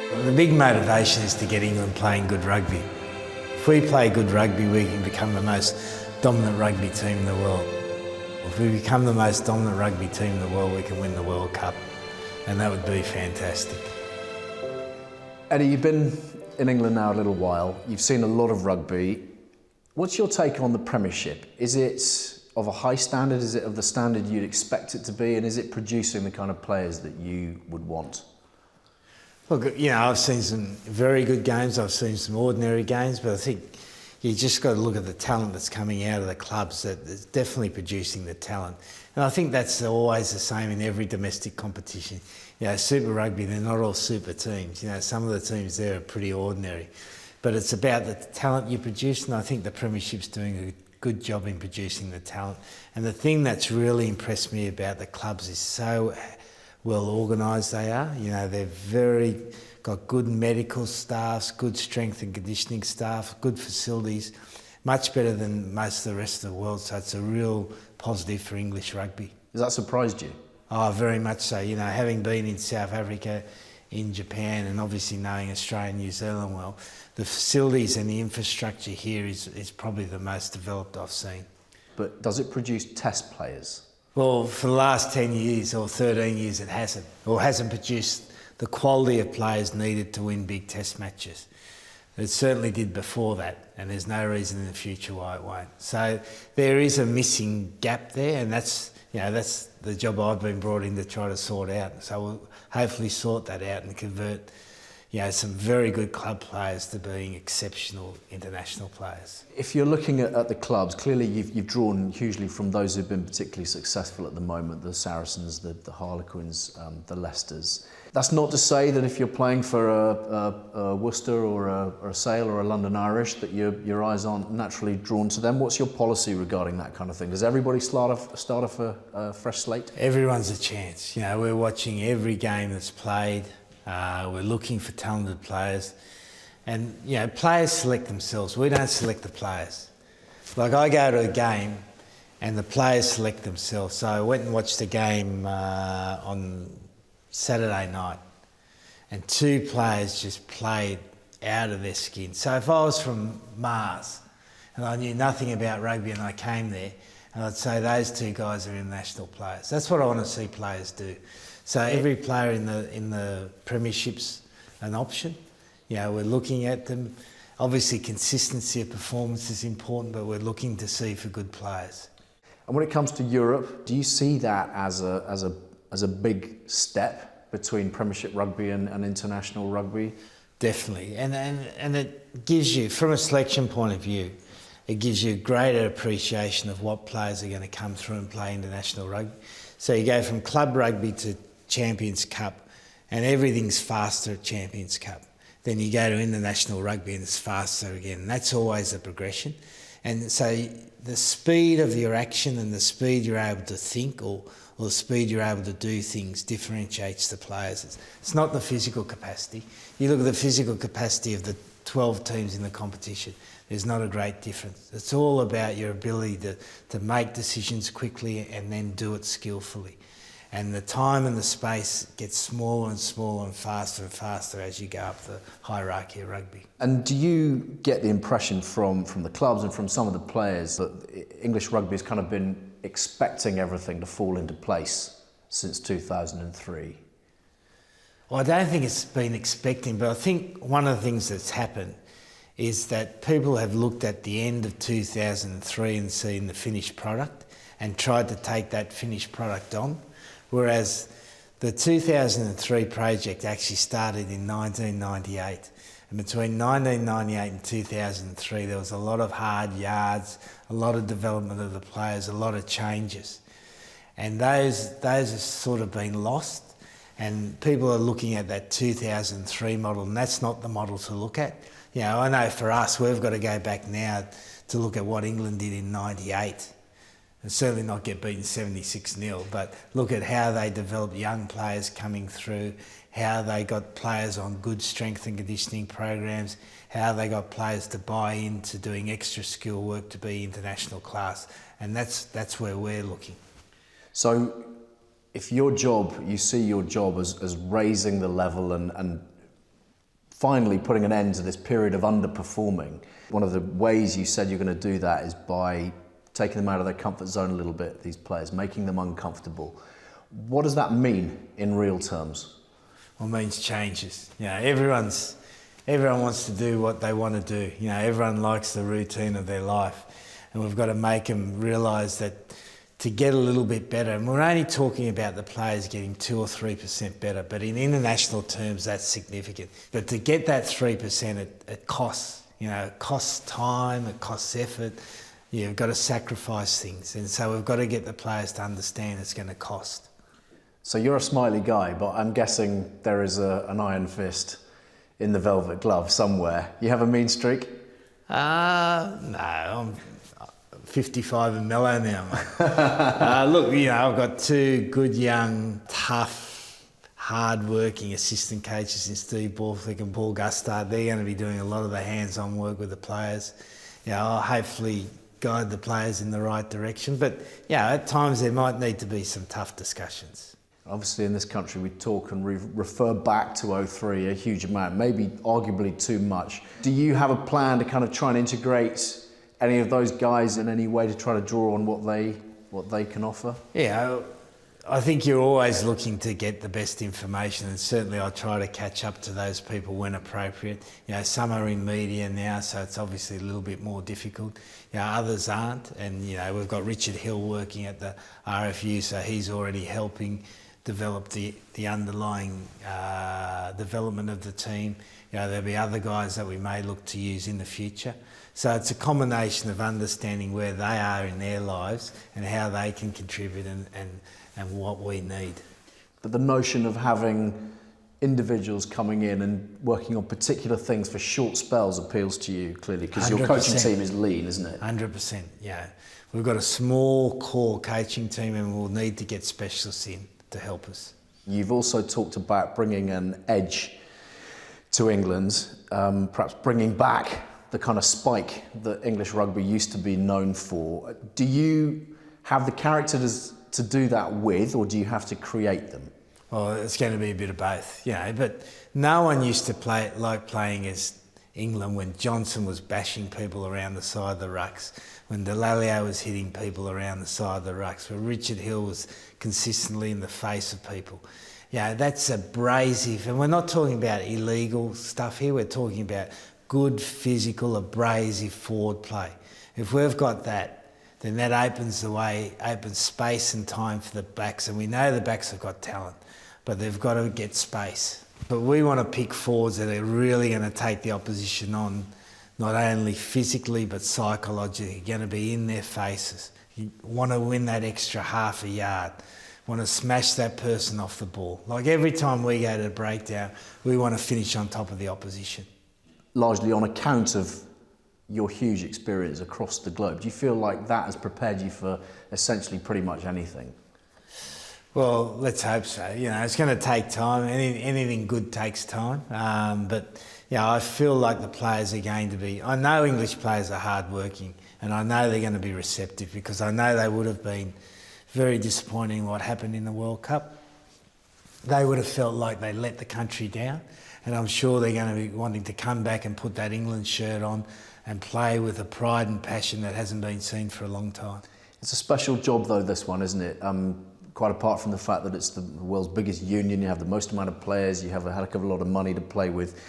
The big motivation is to get England playing good rugby. If we play good rugby, we can become the most dominant rugby team in the world. If we become the most dominant rugby team in the world, we can win the World Cup, and that would be fantastic. Eddie, you've been in England now a little while. You've seen a lot of rugby. What's your take on the Premiership? Is it of a high standard? Is it of the standard you'd expect it to be? And is it producing the kind of players that you would want? Look, you know, I've seen some very good games, I've seen some ordinary games, but I think you just got to look at the talent that's coming out of the clubs, that is definitely producing the talent. And I think that's always the same in every domestic competition. You know, Super Rugby, they're not all super teams. You know, some of the teams there are pretty ordinary. But it's about the talent you produce, and I think the Premiership's doing a good job in producing the talent. And the thing that's really impressed me about the clubs is so well organised they are. You know, they've got good medical staffs, good strength and conditioning staff, good facilities, much better than most of the rest of the world. So it's a real positive for English rugby. Has that surprised you? Oh, very much so. You know, having been in South Africa, in Japan, and obviously knowing Australia and New Zealand well, the facilities and the infrastructure here is probably the most developed I've seen. But does it produce test players? Well, for the last 10 years or 13 years it hasn't, or hasn't produced the quality of players needed to win big test matches. It certainly did before that, and there's no reason in the future why it won't. So there is a missing gap there, and that's the job I've been brought in to try to sort out. So we'll hopefully sort that out and convert, you know, some very good club players to being exceptional international players. If you're looking at the clubs, clearly you've drawn hugely from those who've been particularly successful at the moment, the Saracens, the Harlequins, the Leicesters. That's not to say that if you're playing for a Worcester or a Sale or a London Irish that your eyes aren't naturally drawn to them. What's your policy regarding that kind of thing? Does everybody start off a fresh slate? Everyone's a chance. You know, we're watching every game that's played. We're looking for talented players, and you know, players select themselves. We don't select the players. Like, I go to a game and the players select themselves. So I went and watched a game on Saturday night, and two players just played out of their skin. So if I was from Mars and I knew nothing about rugby and I came there, and I'd say those two guys are international players. That's what I want to see players do. So every player in the Premiership's an option. You know, we're looking at them. Obviously, consistency of performance is important, but we're looking to see for good players. And when it comes to Europe, do you see that as a big step between Premiership rugby and international rugby? Definitely, and it gives you, from a selection point of view, it gives you a greater appreciation of what players are going to come through and play international rugby. So you go from club rugby to Champions Cup, and everything's faster at Champions Cup. Then you go to international rugby and it's faster again. And that's always a progression. And so the speed of your action and the speed you're able to think, or the speed you're able to do things, differentiates the players. It's not the physical capacity. You look at the physical capacity of the 12 teams in the competition, there's not a great difference. It's all about your ability to make decisions quickly and then do it skillfully. And the time and the space gets smaller and smaller and faster as you go up the hierarchy of rugby. And do you get the impression from the clubs and from some of the players that English rugby has kind of been expecting everything to fall into place since 2003? Well, I don't think it's been expecting, but I think one of the things that's happened is that people have looked at the end of 2003 and seen the finished product and tried to take that finished product on. Whereas the 2003 project actually started in 1998. And between 1998 and 2003, there was a lot of hard yards, a lot of development of the players, a lot of changes. And those have sort of been lost. And people are looking at that 2003 model, and that's not the model to look at. You know, I know for us, we've got to go back now to look at what England did in 98. And certainly not get beaten 76-0, but look at how they developed young players coming through, how they got players on good strength and conditioning programs, how they got players to buy into doing extra skill work to be international class. And that's where we're looking. So if you see your job as raising the level and finally putting an end to this period of underperforming. One of the ways you said you're going to do that is by taking them out of their comfort zone a little bit, these players, making them uncomfortable. What does that mean in real terms? Well, it means changes. You know, everyone wants to do what they want to do. You know, everyone likes the routine of their life, and we've got to make them realise that to get a little bit better, and we're only talking about the players getting 2 or 3% better, but in international terms that's significant. But to get that 3%, it costs. You know, it costs time, it costs effort. You've got to sacrifice things, and so we've got to get the players to understand it's going to cost. So you're a smiley guy, but I'm guessing there is an iron fist in the velvet glove somewhere. You have a mean streak? No, I'm 55 and mellow now, mate. Look, you know, I've got 2 good, young, tough, hard-working assistant coaches in Steve Borthwick and Paul Gustard. They're going to be doing a lot of the hands-on work with the players. You know, I'll hopefully guide the players in the right direction. But, yeah, at times there might need to be some tough discussions. Obviously in this country we talk and refer back to 03 a huge amount, maybe arguably too much. Do you have a plan to kind of try and integrate any of those guys in any way to try to draw on what they can offer? Yeah, I think you're always looking to get the best information, and certainly I try to catch up to those people when appropriate. You know, some are in media now, so it's obviously a little bit more difficult. You know, others aren't, and you know, we've got Richard Hill working at the RFU, so he's already helping develop the underlying development of the team. You know, there'll be other guys that we may look to use in the future. So it's a combination of understanding where they are in their lives and how they can contribute and what we need. But the notion of having individuals coming in and working on particular things for short spells appeals to you clearly, because your coaching team is lean, isn't it? 100%, yeah. We've got a small core coaching team and we'll need to get specialists in to help us. You've also talked about bringing an edge to England, perhaps bringing back the kind of spike that English rugby used to be known for. Do you have the characters to do that with, or do you have to create them? Well, it's going to be a bit of both, you know, but no one used to play like playing as England when Johnson was bashing people around the side of the rucks, when Delalio was hitting people around the side of the rucks, when Richard Hill was consistently in the face of people. Yeah, that's abrasive, and we're not talking about illegal stuff here, we're talking about good physical, abrasive forward play. If we've got that, then that opens the way, opens space and time for the backs, and we know the backs have got talent, but they've got to get space. But we want to pick forwards that are really going to take the opposition on, not only physically but psychologically, going to be in their faces. You want to win that extra half a yard, want to smash that person off the ball. Like every time we go to a breakdown, we want to finish on top of the opposition. Largely on account of your huge experience across the globe, do you feel like that has prepared you for essentially pretty much anything? Well, let's hope so. You know, it's going to take time. Anything good takes time. But, yeah, I feel like the players are going to be... I know English players are hardworking, and I know they're going to be receptive, because I know they would have been very disappointed in what happened in the World Cup. They would have felt like they let the country down, and I'm sure they're going to be wanting to come back and put that England shirt on and play with a pride and passion that hasn't been seen for a long time. It's a special job, though, this one, isn't it? Quite apart from the fact that it's the world's biggest union, you have the most amount of players, you have a heck of a lot of money to play with.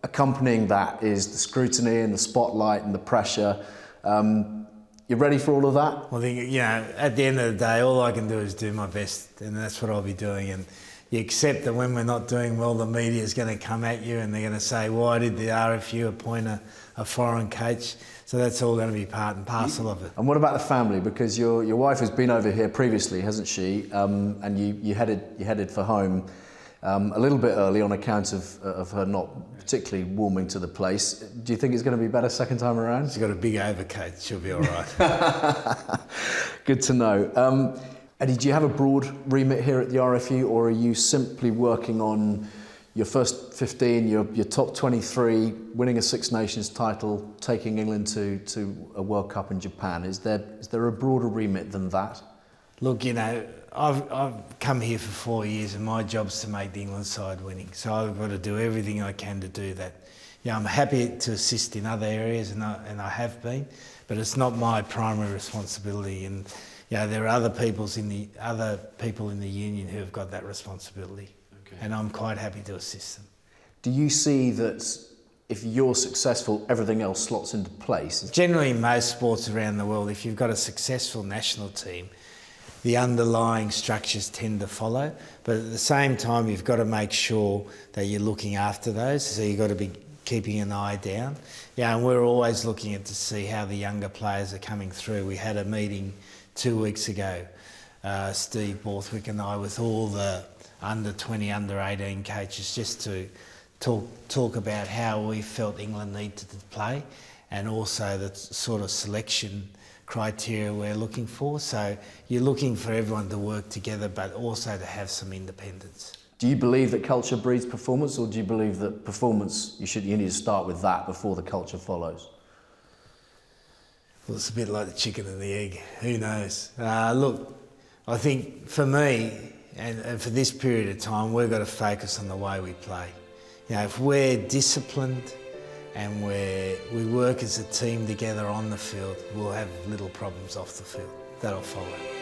Accompanying that is the scrutiny and the spotlight and the pressure. You ready for all of that? Well, you know, at the end of the day, all I can do is do my best, and that's what I'll be doing. And you accept that when we're not doing well, the media is going to come at you and they're going to say, why did the RFU appoint a foreign coach? So that's all going to be part and parcel of it. And what about the family? Because your wife has been over here previously, hasn't she? And you headed for home a little bit early on account of her not particularly warming to the place. Do you think it's going to be better second time around? She's got a big overcoat. She'll be all right. Good to know. Eddie, do you have a broad remit here at the RFU, or are you simply working on your first 15, your top 23, winning a Six Nations title, taking England to a World Cup in Japan? Is there a broader remit than that? Look, you know, I've come here for 4 years and my job's to make the England side winning. So I've got to do everything I can to do that. I'm happy to assist in other areas and I have been, but it's not my primary responsibility. And there are other people in the union who have got that responsibility, and I'm quite happy to assist them. Do you see that if you're successful, everything else slots into place? Generally, in most sports around the world, if you've got a successful national team, the underlying structures tend to follow. But at the same time, you've got to make sure that you're looking after those. So you've got to be keeping an eye down. And we're always looking at to see how the younger players are coming through. We had a meeting 2 weeks ago, Steve Borthwick and I, with all the under 20, under 18 coaches, just to talk about how we felt England needed to play and also the sort of selection criteria we're looking for. So you're looking for everyone to work together, but also to have some independence. Do you believe that culture breeds performance, or do you believe that performance, you need to start with that before the culture follows? Well, it's a bit like the chicken and the egg. Who knows? Look, I think for me, and for this period of time, we've got to focus on the way we play. If we're disciplined and we work as a team together on the field, we'll have little problems off the field. That'll follow.